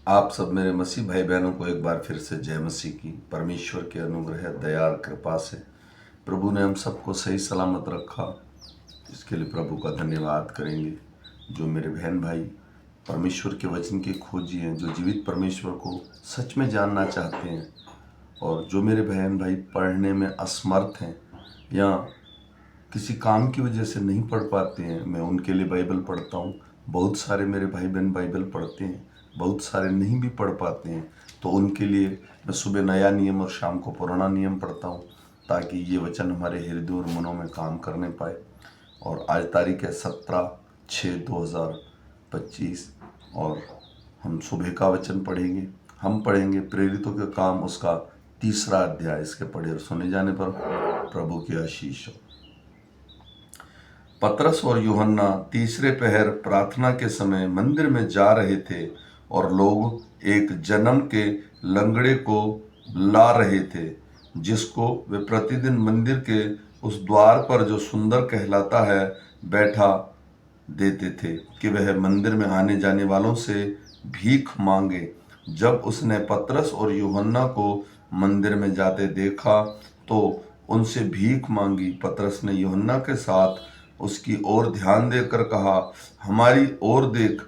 आप सब मेरे मसीह भाई बहनों को एक बार फिर से जय मसीह की। परमेश्वर के अनुग्रह दया और कृपा से प्रभु ने हम सबको सही सलामत रखा। इसके लिए प्रभु का धन्यवाद करेंगे। जो मेरे बहन भाई परमेश्वर के वचन की खोजी हैं, जो जीवित परमेश्वर को सच में जानना चाहते हैं, और जो मेरे बहन भाई पढ़ने में असमर्थ हैं या किसी काम की वजह से नहीं पढ़ पाते हैं, मैं उनके लिए बाइबल पढ़ता हूँ। बहुत सारे मेरे भाई बहन बाइबल पढ़ते हैं, बहुत सारे नहीं भी पढ़ पाते हैं, तो उनके लिए मैं सुबह नया नियम और शाम को पुराना नियम पढ़ता हूँ, ताकि ये वचन हमारे हृदय और मनों में काम करने पाए। और आज तारीख है 17/6/2025 और हम सुबह का वचन पढ़ेंगे। हम पढ़ेंगे प्रेरितों के काम उसका 3रा अध्याय। इसके पढ़े और सुने जाने पर प्रभु की आशीष हो। पतरस और यूहन्ना तीसरे पहर प्रार्थना के समय मंदिर में जा रहे थे, और लोग एक जन्म के लंगड़े को ला रहे थे, जिसको वे प्रतिदिन मंदिर के उस द्वार पर जो सुंदर कहलाता है बैठा देते थे, कि वह मंदिर में आने जाने वालों से भीख मांगे। जब उसने पतरस और यूहन्ना को मंदिर में जाते देखा तो उनसे भीख मांगी। पतरस ने यूहन्ना के साथ उसकी ओर ध्यान देकर कहा, हमारी ओर देख।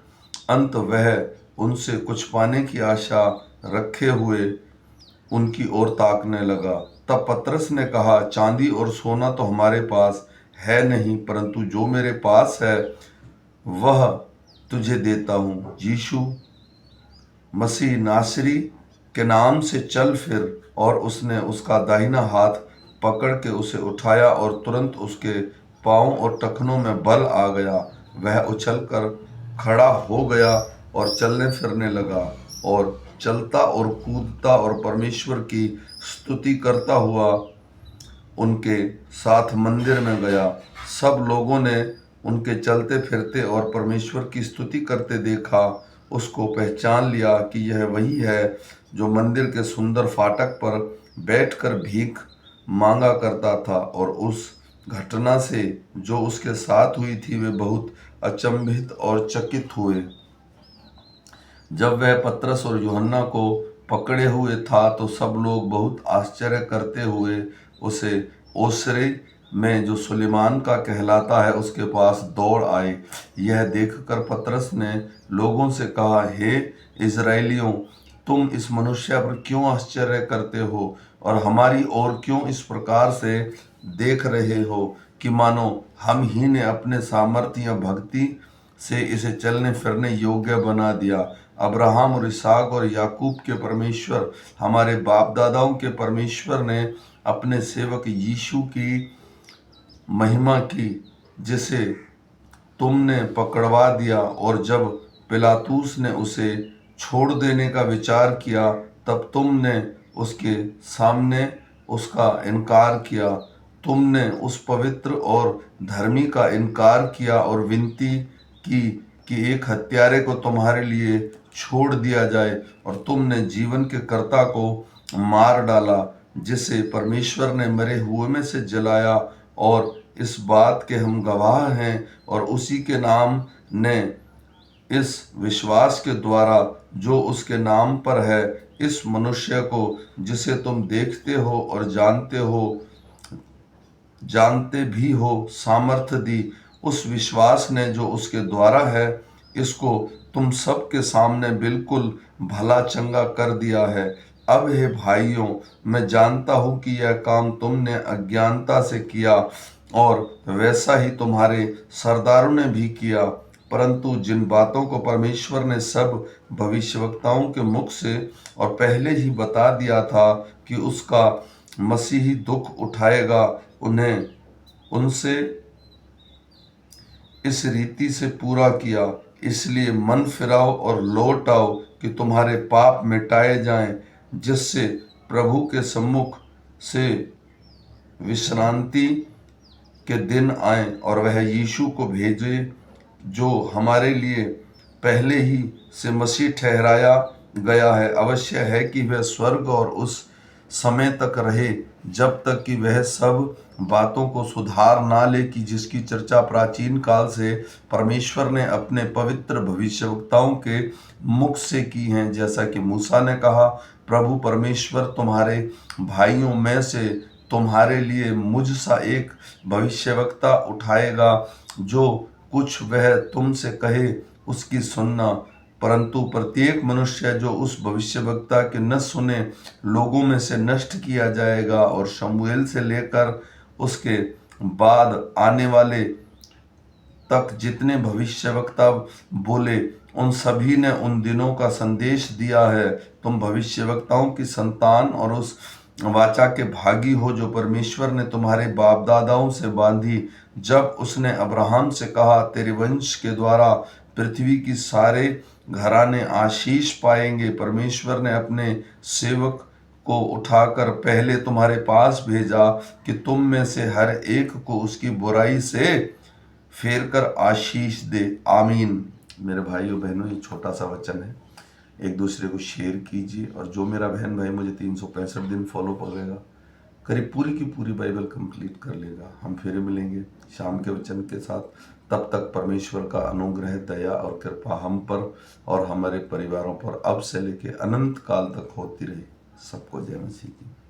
अंत वह उनसे कुछ पाने की आशा रखे हुए उनकी ओर ताकने लगा। तब पतरस ने कहा, चांदी और सोना तो हमारे पास है नहीं, परंतु जो मेरे पास है वह तुझे देता हूँ। यीशु मसीह नासरी के नाम से चल फिर। और उसने उसका दाहिना हाथ पकड़ के उसे उठाया, और तुरंत उसके पाँव और टखनों में बल आ गया। वह उछलकर खड़ा हो गया और चलने फिरने लगा, और चलता और कूदता और परमेश्वर की स्तुति करता हुआ उनके साथ मंदिर में गया। सब लोगों ने उनके चलते फिरते और परमेश्वर की स्तुति करते देखा। उसको पहचान लिया कि यह वही है जो मंदिर के सुंदर फाटक पर बैठकर भीख मांगा करता था। और उस घटना से जो उसके साथ हुई थी, वे बहुत अचंभित और चकित हुए। जब वह पतरस और यूहन्ना को पकड़े हुए था, तो सब लोग बहुत आश्चर्य करते हुए उसे ओसरे में जो सुलेमान का कहलाता है उसके पास दौड़ आए। यह देखकर पतरस ने लोगों से कहा, हे इज़राइलियों, तुम इस मनुष्य पर क्यों आश्चर्य करते हो, और हमारी ओर क्यों इस प्रकार से देख रहे हो, कि मानो हम ही ने अपने सामर्थ्य या भक्ति से इसे चलने फिरने योग्य बना दिया। अब्राहम और इसहाक और याकूब के परमेश्वर, हमारे बाप दादाओं के परमेश्वर ने अपने सेवक यीशु की महिमा की, जिसे तुमने पकड़वा दिया। और जब पिलातूस ने उसे छोड़ देने का विचार किया, तब तुमने उसके सामने उसका इनकार किया। तुमने उस पवित्र और धर्मी का इनकार किया और विनती की कि एक हत्यारे को तुम्हारे लिए छोड़ दिया जाए, और तुमने जीवन के कर्ता को मार डाला, जिसे परमेश्वर ने मरे हुए में से जलाया। और इस बात के हम गवाह हैं, और उसी के नाम ने इस विश्वास के द्वारा जो उसके नाम पर है, इस मनुष्य को जिसे तुम देखते हो और जानते भी हो सामर्थ्य दी। उस विश्वास ने जो उसके द्वारा है, इसको तुम सबके सामने बिल्कुल भला चंगा कर दिया है। अब हे भाइयों, मैं जानता हूँ कि यह काम तुमने अज्ञानता से किया, और वैसा ही तुम्हारे सरदारों ने भी किया। परंतु जिन बातों को परमेश्वर ने सब भविष्यवक्ताओं के मुख से और पहले ही बता दिया था कि उसका मसीही दुख उठाएगा, उन्हें उनसे इस रीति से पूरा किया। इसलिए मन फिराओ और लौट आओ कि तुम्हारे पाप मिटाए जाएं, जिससे प्रभु के सम्मुख से विश्रांति के दिन आए, और वह यीशु को भेजे, जो हमारे लिए पहले ही से मसीह ठहराया गया है। अवश्य है कि वह स्वर्ग और उस समय तक रहे, जब तक कि वह सब बातों को सुधार ना ले कि जिसकी चर्चा प्राचीन काल से परमेश्वर ने अपने पवित्र भविष्यवक्ताओं के मुख से की हैं। जैसा कि मूसा ने कहा, प्रभु परमेश्वर तुम्हारे भाइयों में से तुम्हारे लिए मुझ सा एक भविष्यवक्ता उठाएगा, जो कुछ वह तुमसे कहे उसकी सुनना। परंतु प्रत्येक मनुष्य जो उस भविष्यवक्ता के न सुने, लोगों में से नष्ट किया जाएगा। और शमूएल से लेकर उसके बाद आने वाले तक जितने भविष्यवक्ता बोले, उन सभी ने उन दिनों का संदेश दिया है। तुम भविष्यवक्ताओं की संतान और उस वाचा के भागी हो जो परमेश्वर ने तुम्हारे बाप दादाओं से बांधी, जब उसने अब्राहम से कहा, तेरे वंश के द्वारा पृथ्वी की सारे घराने आशीष पाएंगे। परमेश्वर ने अपने सेवक को उठाकर पहले तुम्हारे पास भेजा कि तुम में से हर एक को उसकी बुराई से फेर कर आशीष दे। आमीन। मेरे भाइयों बहनों, ये छोटा सा वचन है, एक दूसरे को शेयर कीजिए। और जो मेरा बहन भाई मुझे 365 दिन फॉलो करेगा, करीब पूरी की पूरी बाइबल कंप्लीट कर लेगा। हम फिर मिलेंगे शाम के वचन के साथ। तब तक परमेश्वर का अनुग्रह, दया और कृपा हम पर और हमारे परिवारों पर अब से लेके अनंत काल तक होती रहे। सबको जय मसीह की।